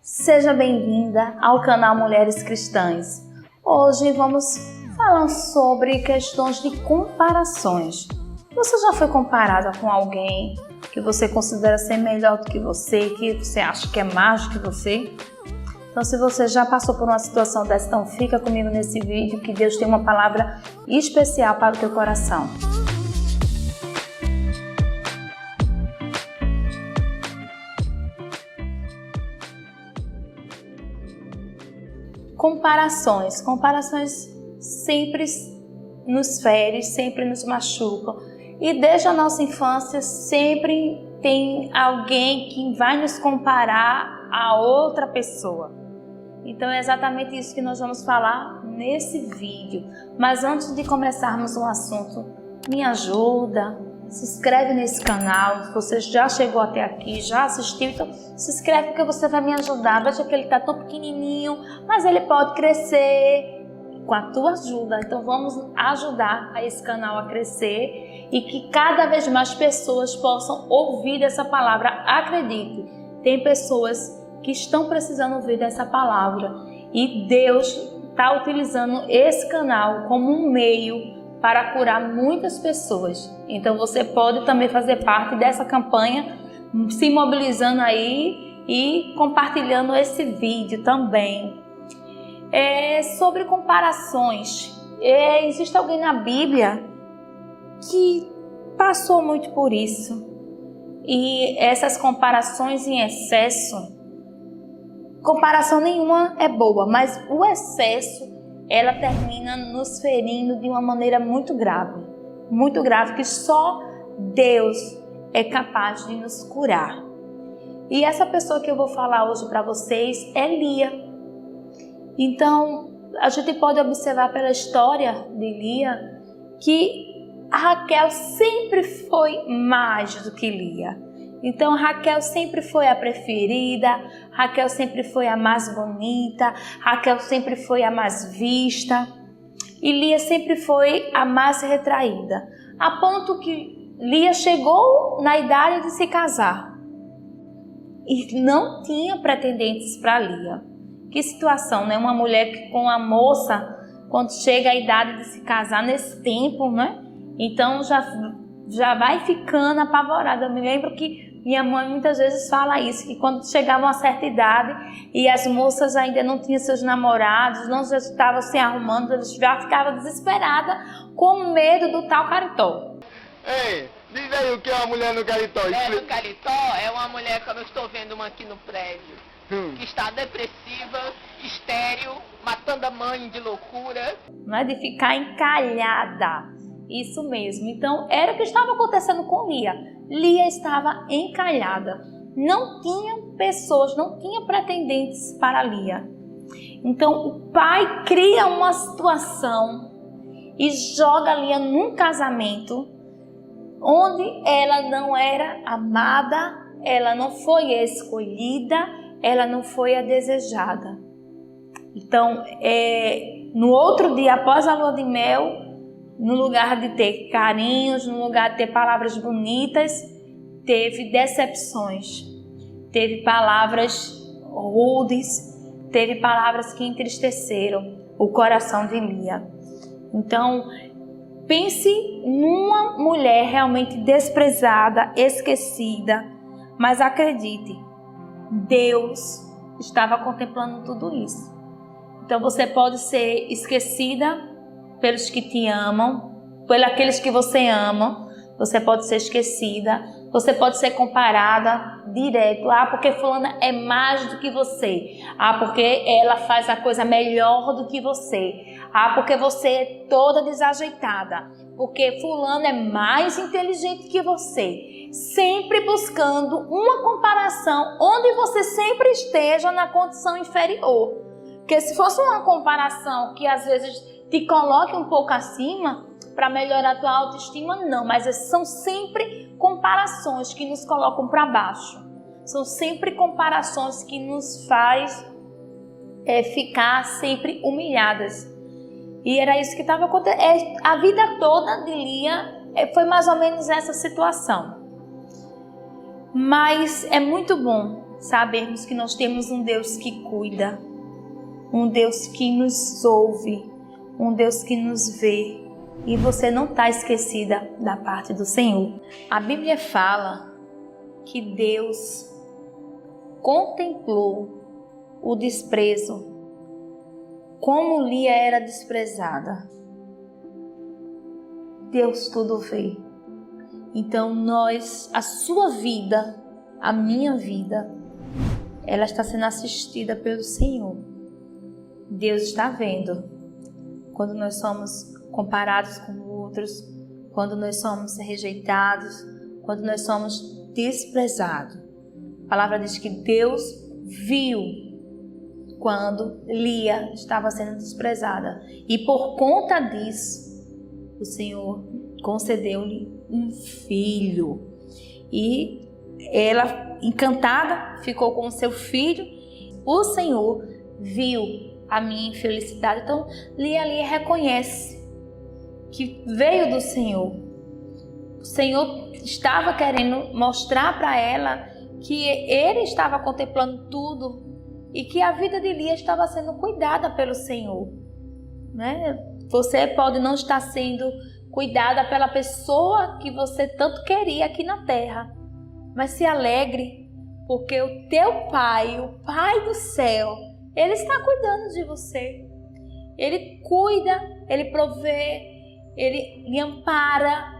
Seja bem-vinda ao canal Mulheres Cristãs. Hoje vamos falar sobre questões de comparações. Você já foi comparada com alguém que você considera ser melhor do que você acha que é mais do que você? Então, se você já passou por uma situação dessa, então fica comigo nesse vídeo que Deus tem uma palavra especial para o teu coração. Comparações sempre nos ferem, sempre nos machucam. E desde a nossa infância sempre tem alguém que vai nos comparar a outra pessoa. Então é exatamente isso que nós vamos falar nesse vídeo. Mas antes de começarmos um assunto, me ajuda. Se inscreve nesse canal, se você já chegou até aqui, já assistiu, então se inscreve porque você vai me ajudar. Veja que ele está tão pequenininho, mas ele pode crescer com a tua ajuda. Então vamos ajudar a esse canal a crescer e que cada vez mais pessoas possam ouvir essa palavra. Acredite, tem pessoas que estão precisando ouvir dessa palavra e Deus está utilizando esse canal como um meio para curar muitas pessoas. Então você pode também fazer parte dessa campanha, se mobilizando aí e compartilhando esse vídeo também. Sobre comparações, existe alguém na Bíblia que passou muito por isso. E essas comparações em excesso, comparação nenhuma é boa, mas o excesso ela termina nos ferindo de uma maneira muito grave, que só Deus é capaz de nos curar. E essa pessoa que eu vou falar hoje para vocês é Lia. Então, a gente pode observar pela história de Lia que a Raquel sempre foi mais do que Lia. Então, Raquel sempre foi a preferida, Raquel sempre foi a mais bonita, Raquel sempre foi a mais vista e Lia sempre foi a mais retraída, a ponto que Lia chegou na idade de se casar e não tinha pretendentes para Lia. Que situação, né? Uma mulher que, com a moça, quando chega a idade de se casar nesse tempo, né? Então já vai ficando apavorada. Eu me lembro que minha mãe muitas vezes fala isso, que quando chegava uma certa idade e as moças ainda não tinham seus namorados, não já estavam se arrumando, elas já ficavam desesperadas com medo do tal caritó. Ei, diz aí o que é uma mulher no caritó. No caritó é uma mulher, como eu estou vendo uma aqui no prédio, que está depressiva, estéril, matando a mãe de loucura. Não é de ficar encalhada. Isso mesmo. Então, era o que estava acontecendo com Lia. Lia estava encalhada. Não tinha pessoas, não tinha pretendentes para Lia. Então, o pai cria uma situação e joga Lia num casamento onde ela não era amada, ela não foi escolhida, ela não foi a desejada. Então, no outro dia, após a lua de mel, no lugar de ter carinhos, no lugar de ter palavras bonitas, teve decepções, teve palavras rudes, teve palavras que entristeceram o coração de Lia. Então, pense numa mulher realmente desprezada, esquecida, mas acredite, Deus estava contemplando tudo isso. Então, você pode ser esquecida pelos que te amam, por aqueles que você ama, você pode ser esquecida, você pode ser comparada direto. Porque fulana é mais do que você. Porque ela faz a coisa melhor do que você. Porque você é toda desajeitada. Porque fulano é mais inteligente que você. Sempre buscando uma comparação onde você sempre esteja na condição inferior. Porque se fosse uma comparação que às vezes te coloque um pouco acima para melhorar a tua autoestima, não, mas são sempre comparações que nos colocam para baixo. São sempre comparações que nos faz ficar sempre humilhadas. E era isso que estava acontecendo. A vida toda de Lia foi mais ou menos essa situação. Mas é muito bom sabermos que nós temos um Deus que cuida, um Deus que nos ouve, um Deus que nos vê. E você não está esquecida da parte do Senhor. A Bíblia fala que Deus contemplou o desprezo, como Lia era desprezada. Deus tudo vê. Então a sua vida, a minha vida, ela está sendo assistida pelo Senhor. Deus está vendo quando nós somos comparados com outros, quando nós somos rejeitados, quando nós somos desprezados. A palavra diz que Deus viu quando Lia estava sendo desprezada. E por conta disso, o Senhor concedeu-lhe um filho. E ela, encantada, ficou com o seu filho. O Senhor viu a minha infelicidade. Então, Lia reconhece que veio do Senhor. O Senhor estava querendo mostrar para ela que Ele estava contemplando tudo e que a vida de Lia estava sendo cuidada pelo Senhor, né? Você pode não estar sendo cuidada pela pessoa que você tanto queria aqui na terra, mas se alegre, porque o teu Pai, o Pai do céu, Ele está cuidando de você. Ele cuida, Ele provê, Ele lhe ampara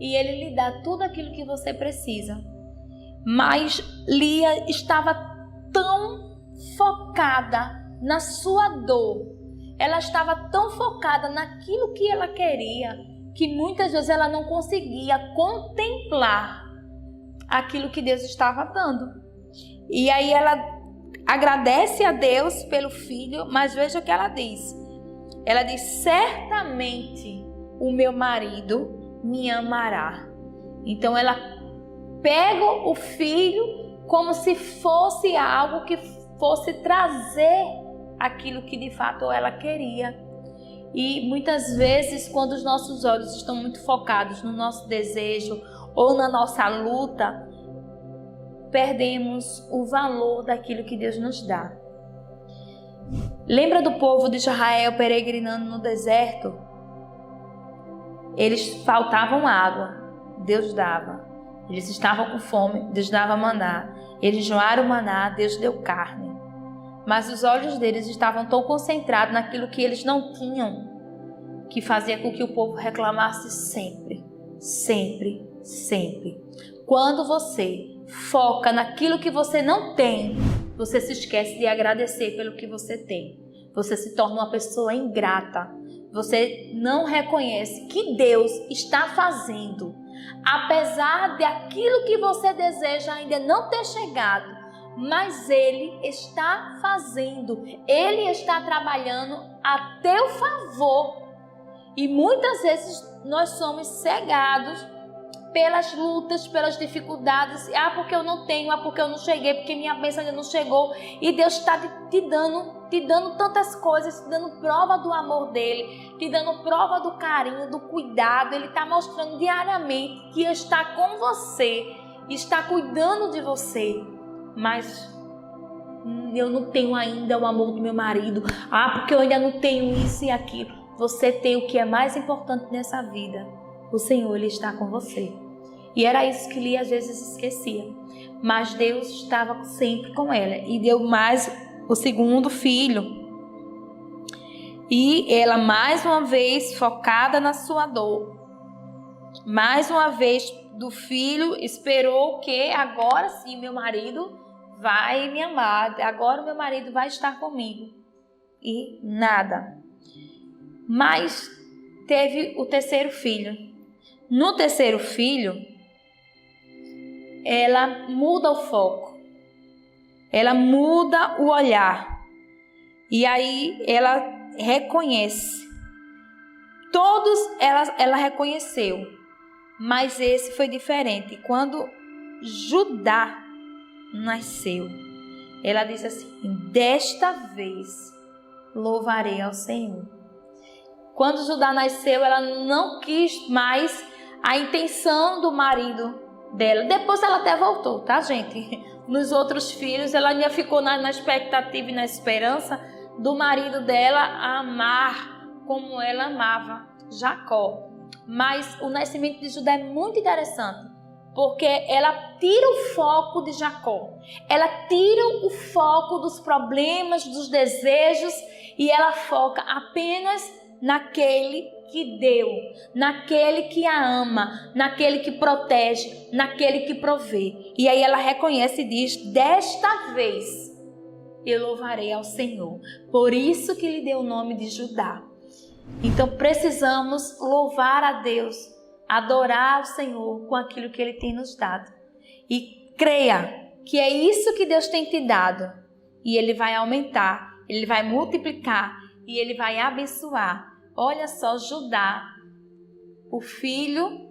e Ele lhe dá tudo aquilo que você precisa. Mas Lia estava tão focada na sua dor, ela estava tão focada naquilo que ela queria, que muitas vezes ela não conseguia contemplar aquilo que Deus estava dando. E aí ela agradece a Deus pelo filho, mas veja o que ela diz. Ela diz: certamente o meu marido me amará. Então ela pega o filho como se fosse algo que fosse trazer aquilo que de fato ela queria. E muitas vezes, quando os nossos olhos estão muito focados no nosso desejo ou na nossa luta, perdemos o valor daquilo que Deus nos dá. Lembra do povo de Israel peregrinando no deserto? Eles faltavam água, Deus dava. Eles estavam com fome, Deus dava maná. Eles enjoaram o maná, Deus deu carne. Mas os olhos deles estavam tão concentrados naquilo que eles não tinham, que fazia com que o povo reclamasse sempre, sempre, sempre. Quando você foca naquilo que você não tem, você se esquece de agradecer pelo que você tem. Você se torna uma pessoa ingrata. Você não reconhece que Deus está fazendo. Apesar de aquilo que você deseja ainda não ter chegado, mas Ele está fazendo. Ele está trabalhando a teu favor. E muitas vezes nós somos cegados pelas lutas, pelas dificuldades. Porque eu não tenho, porque eu não cheguei, porque minha bênção ainda não chegou. E Deus está te dando tantas coisas, te dando prova do amor dele, te dando prova do carinho, do cuidado. Ele está mostrando diariamente que está com você, está cuidando de você. Mas eu não tenho ainda o amor do meu marido. Porque eu ainda não tenho isso e aquilo. Você tem o que é mais importante nessa vida. O Senhor, Ele está com você. E era isso que Lia às vezes esquecia. Mas Deus estava sempre com ela. E deu mais o segundo filho. E ela mais uma vez focada na sua dor. Mais uma vez do filho, esperou que agora sim meu marido vai me amar. Agora o meu marido vai estar comigo. E nada. Mas teve o terceiro filho. No terceiro filho, ela muda o foco. Ela muda o olhar. E aí ela reconhece. Todos ela reconheceu. Mas esse foi diferente. Quando Judá nasceu, ela disse assim: desta vez louvarei ao Senhor. Quando Judá nasceu, ela não quis mais a intenção do marido dela. Depois ela até voltou, tá, gente? nos outros filhos, ela ainda ficou na expectativa e na esperança do marido dela amar como ela amava Jacó. Mas o nascimento de Judá é muito interessante, porque ela tira o foco de Jacó, ela tira o foco dos problemas, dos desejos, e ela foca apenas naquele que deu, naquele que a ama, naquele que protege, naquele que provê. E aí ela reconhece e diz: desta vez eu louvarei ao Senhor. Por isso que lhe deu o nome de Judá. Então precisamos louvar a Deus, adorar o Senhor com aquilo que Ele tem nos dado. E creia que é isso que Deus tem te dado. E Ele vai aumentar, Ele vai multiplicar e Ele vai abençoar. Olha só, Judá, o filho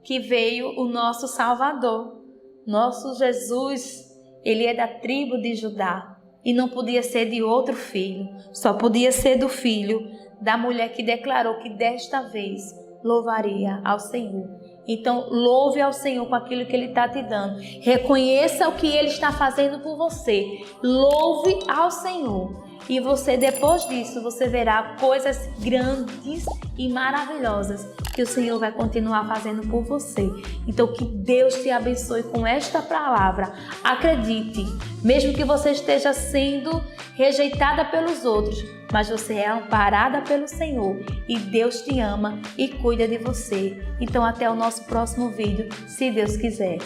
que veio, o nosso Salvador. Nosso Jesus, Ele é da tribo de Judá. E não podia ser de outro filho. Só podia ser do filho da mulher que declarou que desta vez louvaria ao Senhor. Então, louve ao Senhor com aquilo que Ele está te dando. Reconheça o que Ele está fazendo por você. Louve ao Senhor. E você, depois disso, você verá coisas grandes e maravilhosas que o Senhor vai continuar fazendo por você. Então, que Deus te abençoe com esta palavra. Acredite, mesmo que você esteja sendo rejeitada pelos outros, mas você é amparada pelo Senhor e Deus te ama e cuida de você. Então, até o nosso próximo vídeo, se Deus quiser.